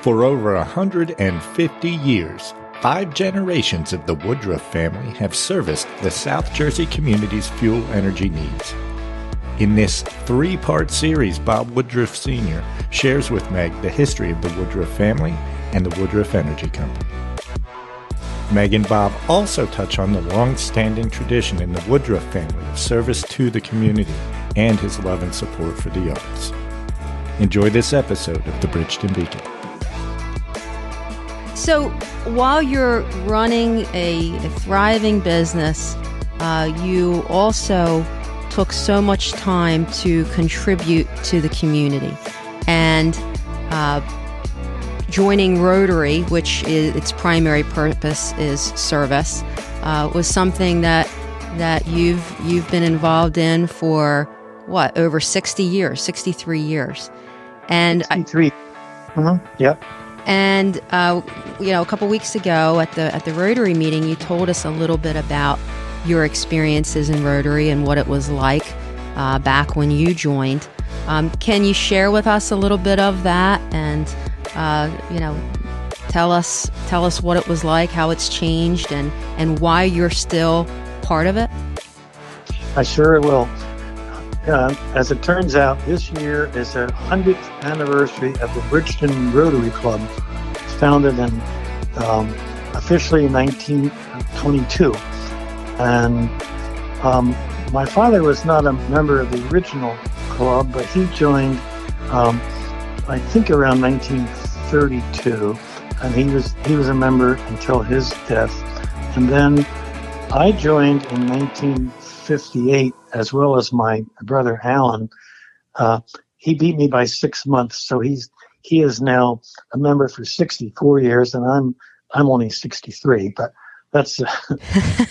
For over 150 years, 5 generations of the Woodruff family have serviced the South Jersey community's fuel energy needs. In this 3-part series, Bob Woodruff Sr. shares with Meg the history of the Woodruff family and the Woodruff Energy Company. Meg and Bob also touch on the long-standing tradition in the Woodruff family of service to the community and his love and support for the arts. Enjoy this episode of the Bridgeton Beacon. So while you're running a thriving business, you also took so much time to contribute to the community. And joining Rotary, which is its primary purpose is service, was something that you've been involved in for over 63 years. And 63. Yep. And a couple weeks ago at the Rotary meeting, you told us a little bit about your experiences in Rotary and what it was like back when you joined. Can you share with us a little bit of that and tell us what it was like, how it's changed, and why you're still part of it? I sure will. As it turns out, this year is the 100th anniversary of the Bridgeton Rotary Club, founded in officially in 1922. And my father was not a member of the original club, but he joined, I think, around 1932, and he was a member until his death. And then I joined in 1958, as well as my brother Alan. He beat me by 6 months, so he is now a member for 64 years, and I'm only 63. But that's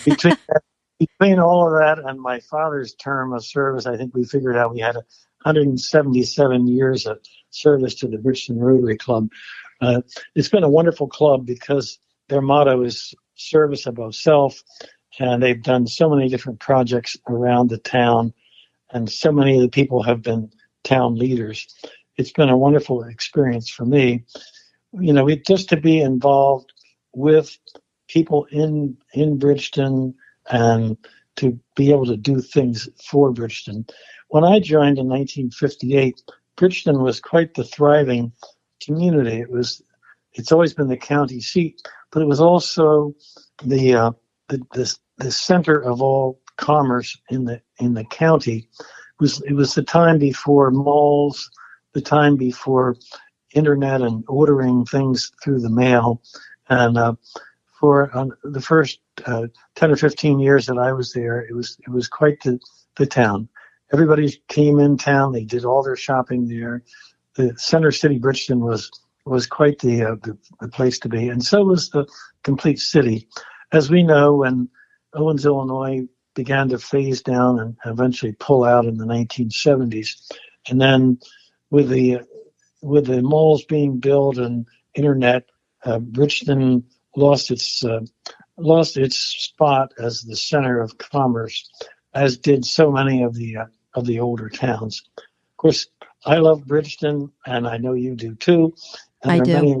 between all of that and my father's term of service, I think we figured out we had 177 years of service to the Bridgeton Rotary Club. It's been a wonderful club because their motto is service above self. And they've done so many different projects around the town, and so many of the people have been town leaders. It's been a wonderful experience for me. Just to be involved with people in Bridgeton and to be able to do things for Bridgeton. When I joined in 1958, Bridgeton was quite the thriving community. It's always been the county seat, but it was also the center of all commerce in the county. It was the time before malls, the time before internet and ordering things through the mail. And for the first 10 or 15 years that I was there, it was quite the town. Everybody came in town. They did all their shopping there. The Center City Bridgeton was quite the place to be, and so was the complete city. As we know, when Owens, Illinois began to phase down and eventually pull out in the 1970s. And then with the malls being built and internet, Bridgeton lost its spot as the center of commerce, as did so many of the older towns. Of course, I love Bridgeton, and I know you do too. And I there are do. many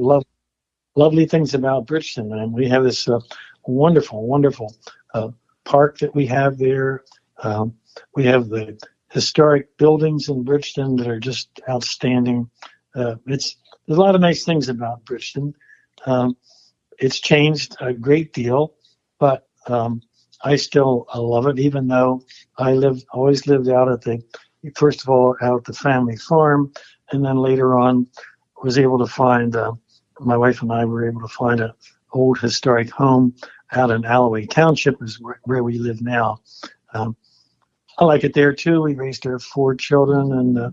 lovely things about Bridgeton, and we have this wonderful park that we have there. We have the historic buildings in Bridgeton that are just outstanding. There's a lot of nice things about Bridgeton. It's changed a great deal, but I still love it, even though I always lived out at the family farm, and then later on was able to find, my wife and I were able to find an old historic home out in Alloway Township, is where we live now. I like it there too. We raised our 4 children and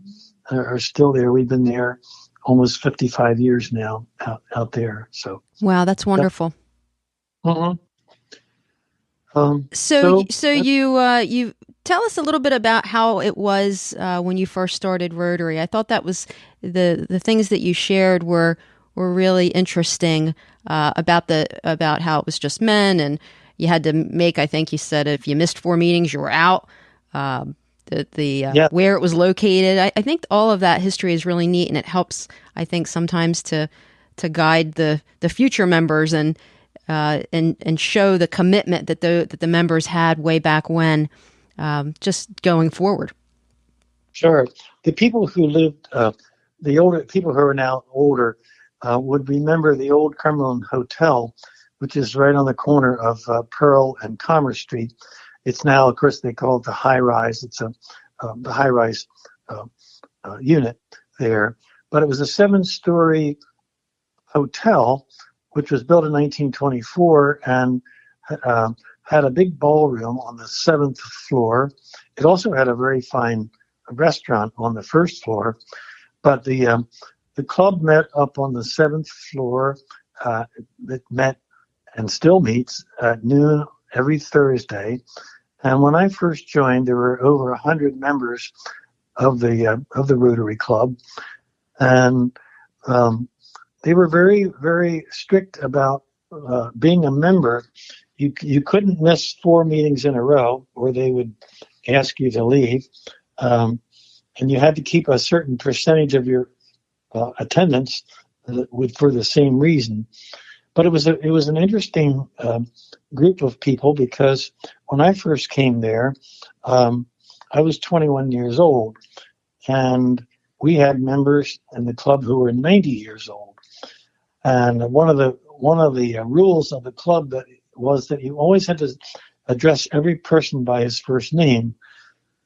are still there. We've been there almost 55 years now out there. So Wow, that's wonderful. Mm-hmm. So you tell us a little bit about how it was when you first started Rotary. I thought that was the things that you shared were really interesting about how it was just men, and you had to make, I think you said, if you missed 4 meetings, you were out. Where it was located. I think all of that history is really neat, and it helps, I think, sometimes to to guide the future members and show the commitment that the members had way back when, just going forward. Sure. The people who lived, the older people who are now older, would remember the old Cumberland Hotel, which is right on the corner of Pearl and Commerce Street. It's now, of course, they call it the High Rise. It's the High Rise unit there. But it was a 7-story hotel, which was built in 1924 and had a big ballroom on the 7th floor. It also had a very fine restaurant on the 1st floor. But the club met up on the 7th floor. It met and still meets at noon every Thursday. And when I first joined, there were over 100 members of the Rotary Club, and they were very, very strict about being a member. You couldn't miss 4 meetings in a row, or they would ask you to leave, and you had to keep a certain percentage of your attendance for the same reason. But it was an interesting group of people, because when I first came there, I was 21 years old, and we had members in the club who were 90 years old. And one of the rules of the club was that you always had to address every person by his first name.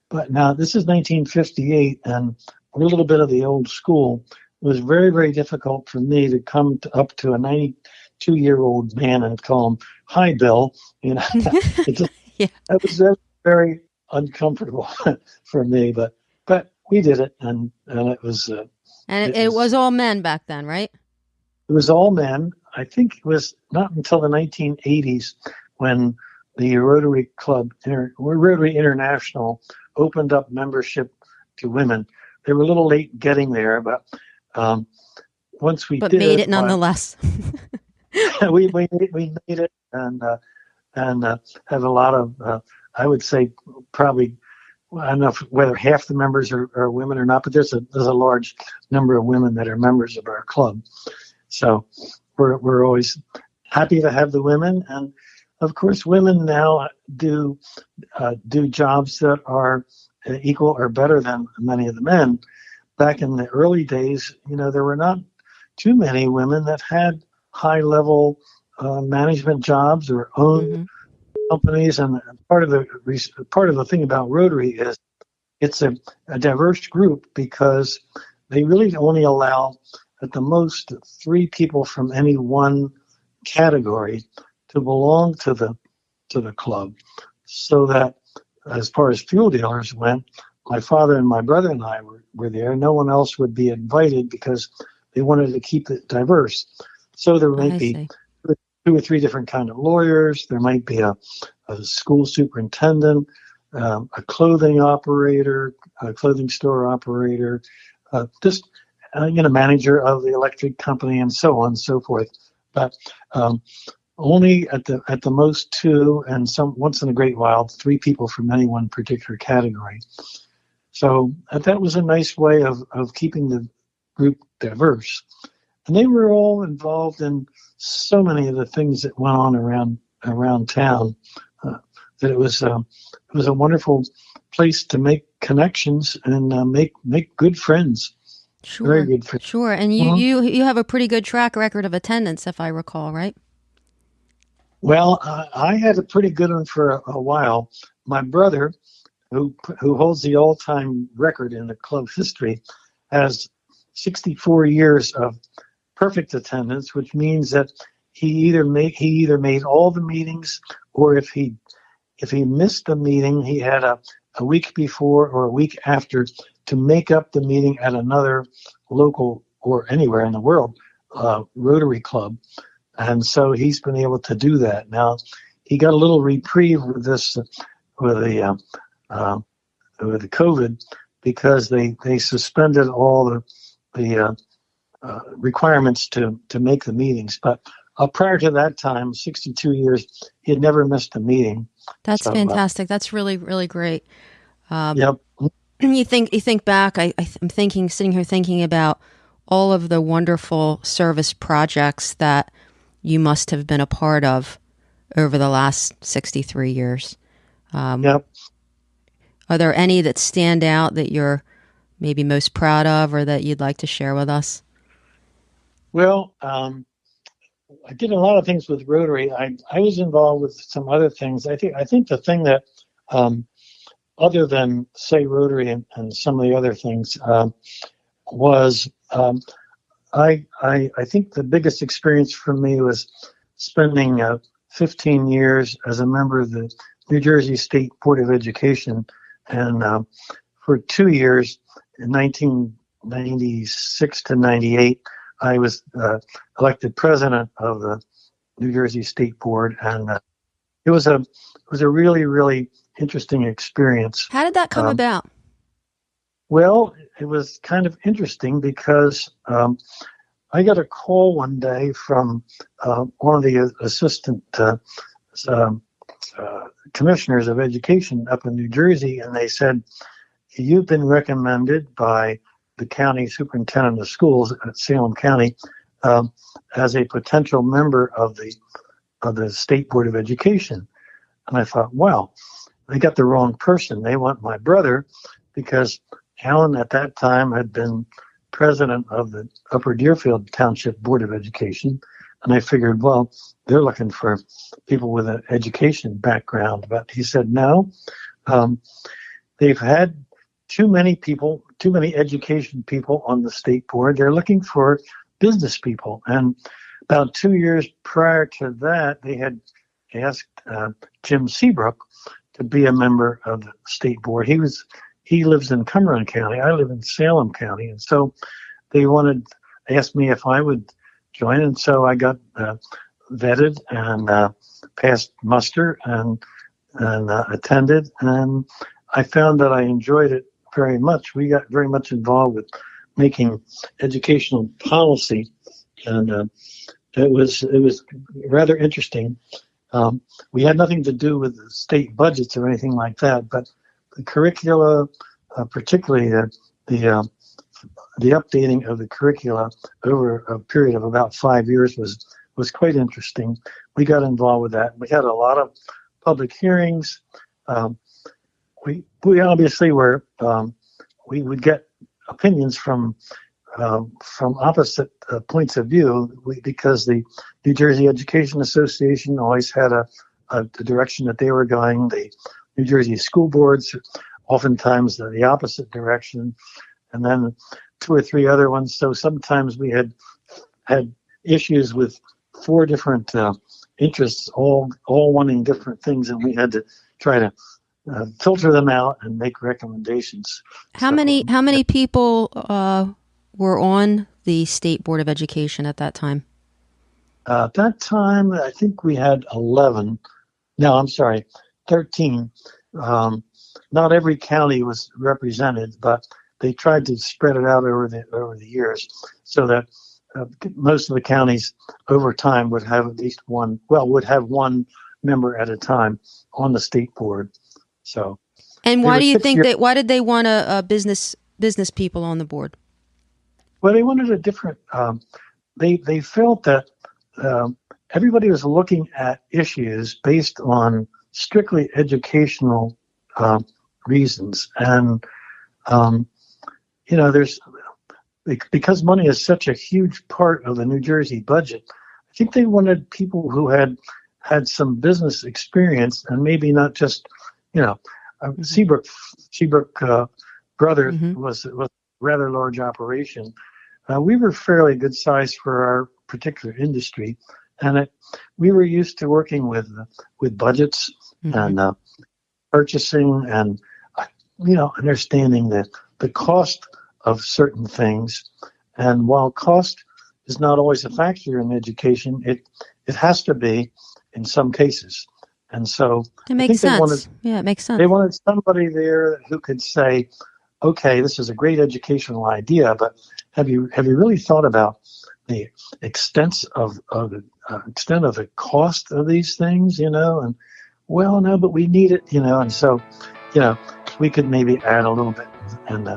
But now this is 1958, and we're a little bit of the old school. It was very, very difficult for me to come up to a 92-year-old man and call him, "Hi, Bill." You know, Yeah. That was very uncomfortable for me. But we did it, and it was. And it was all men back then, right? It was all men. I think it was not until the 1980s when the Rotary Club, Rotary International, opened up membership to women. They were a little late getting there, but once we did made it nonetheless. we made it, and have a lot of, I would say probably, I don't know whether half the members are women or not, but there's a large number of women that are members of our club. So we're always happy to have the women, and of course women now do jobs that are equal or better than many of the men. Back in the early days, there were not too many women that had high level management jobs or owned companies. And part of the thing about Rotary is it's a diverse group, because they really only allow at the most 3 people from any one category to belong to the club, so that as far as fuel dealers went, my father and my brother and I were there. No one else would be invited because they wanted to keep it diverse. So there might be 2 or 3 different kind of lawyers. There might be a school superintendent, a clothing operator, a clothing store operator, manager of the electric company, and so on and so forth. But only at the most 2, and once in a great while 3 people from any one particular category. So that was a nice way of keeping the group diverse. And they were all involved in so many of the things that went on around town, that it was a wonderful place to make connections and make good friends. Sure. Very good friends. Sure. And you have a pretty good track record of attendance, if I recall, right? Well, I had a pretty good one for a while. My brother, who holds the all-time record in the club history, has 64 years of perfect attendance, which means that he either made all the meetings, or if he missed a meeting, he had a week before or a week after to make up the meeting at another local or anywhere in the world Rotary Club. And so he's been able to do that. Now, he got a little reprieve with this, with the COVID, because they suspended all the requirements to make the meetings. But prior to that time, 62 years, he had never missed a meeting. That's fantastic. That's really, really great. Yep. You think back. I'm sitting here thinking about all of the wonderful service projects that you must have been a part of over the last 63 years. Yep. Are there any that stand out that you're maybe most proud of or that you'd like to share with us? Well, I did a lot of things with Rotary. I was involved with some other things. I think the thing that, other than say Rotary and some of the other things, was I think the biggest experience for me was spending 15 years as a member of the New Jersey State Board of Education, and for 2 years, in 1996 to 98, I was elected president of the New Jersey State Board, and it was a really, really interesting experience. How did that come about? Well, it was kind of interesting because I got a call one day from one of the assistant commissioners of education up in New Jersey, and they said, "You've been recommended by the county superintendent of schools at Salem County as a potential member of the State Board of Education." And I thought, wow, they got the wrong person. They want my brother, because Alan at that time had been president of the Upper Deerfield Township Board of Education. And I figured, well, they're looking for people with an education background. But he said, no, they've had too many education people on the state board. They're looking for business people. And about 2 years prior to that, they had asked Jim Seabrook to be a member of the state board. He lives in Cumberland County. I live in Salem County. And so they asked me if I would join. And so I got vetted and passed muster and attended. And I found that I enjoyed it very much. We got very much involved with making educational policy, and it was rather interesting. We had nothing to do with the state budgets or anything like that, but the curricula, particularly the updating of the curricula over a period of about 5 years was quite interesting. We got involved with that. We had a lot of public hearings. We obviously were we would get opinions from opposite points of view, because the New Jersey Education Association always had a direction that they were going. The New Jersey school boards, oftentimes the opposite direction, and then 2 or 3 other ones. So sometimes we had issues with 4 different interests, all wanting different things, and we had to try to filter them out and make recommendations. How many people were on the State Board of Education at that time? At that time, I think we had 11. No, I'm sorry, 13. Not every county was represented, but they tried to spread it out over the years, so that most of the counties over time would have at least one member at a time on the state board. So, and why do you think why did they want a business people on the board? Well, they wanted a different. They felt that everybody was looking at issues based on strictly educational reasons, and there's because money is such a huge part of the New Jersey budget. I think they wanted people who had some business experience, and maybe not just. Seabrook Brothers was a rather large operation. We were fairly good size for our particular industry, and we were used to working with budgets and purchasing, and understanding the cost of certain things. And while cost is not always a factor in education, it has to be in some cases. And so it makes sense. It makes sense. They wanted somebody there who could say, okay, this is a great educational idea, but have you really thought about the extent of the cost of these things, and well, no, but we need it, and so, we could maybe add a little bit and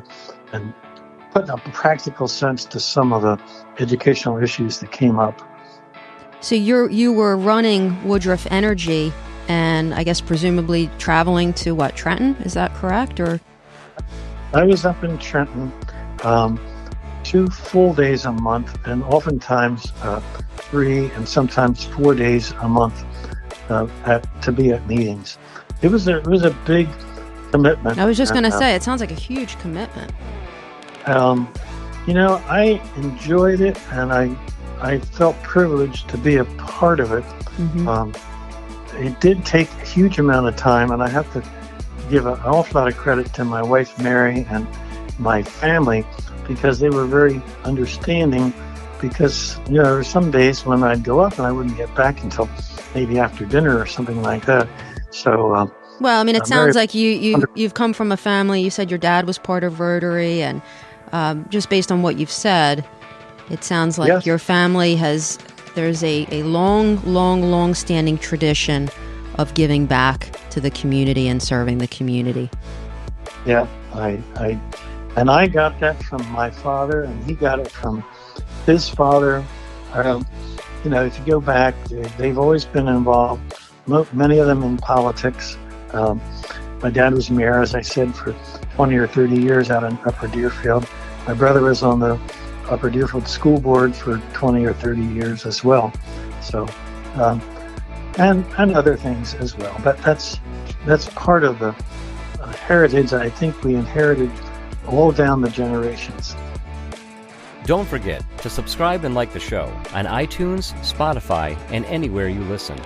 put a practical sense to some of the educational issues that came up. So you were running Woodruff Energy, and I guess presumably traveling to Trenton? Is that correct? Or I was up in Trenton 2 full days a month, and oftentimes 3 and sometimes 4 days a month to be at meetings. It was a big commitment. I was just going to say, it sounds like a huge commitment. I enjoyed it, and I felt privileged to be a part of it. Mm-hmm. It did take a huge amount of time, and I have to give an awful lot of credit to my wife, Mary, and my family, because they were very understanding, because there were some days when I'd go up and I wouldn't get back until maybe after dinner or something like that. So well, I mean, it sounds like you've come from a family. You said your dad was part of Rotary, and just based on what you've said, it sounds like yes. Your family there's a long standing tradition of giving back to the community and serving the community. Yeah, I got that from my father, and he got it from his father. If you go back, they've always been involved, many of them in politics. My dad was mayor, as I said, for 20 or 30 years out in Upper Deerfield. My brother was on the Upper Deerfield School Board for 20 or 30 years as well. So, and other things as well. But that's part of the heritage I think we inherited all down the generations. Don't forget to subscribe and like the show on iTunes, Spotify, and anywhere you listen.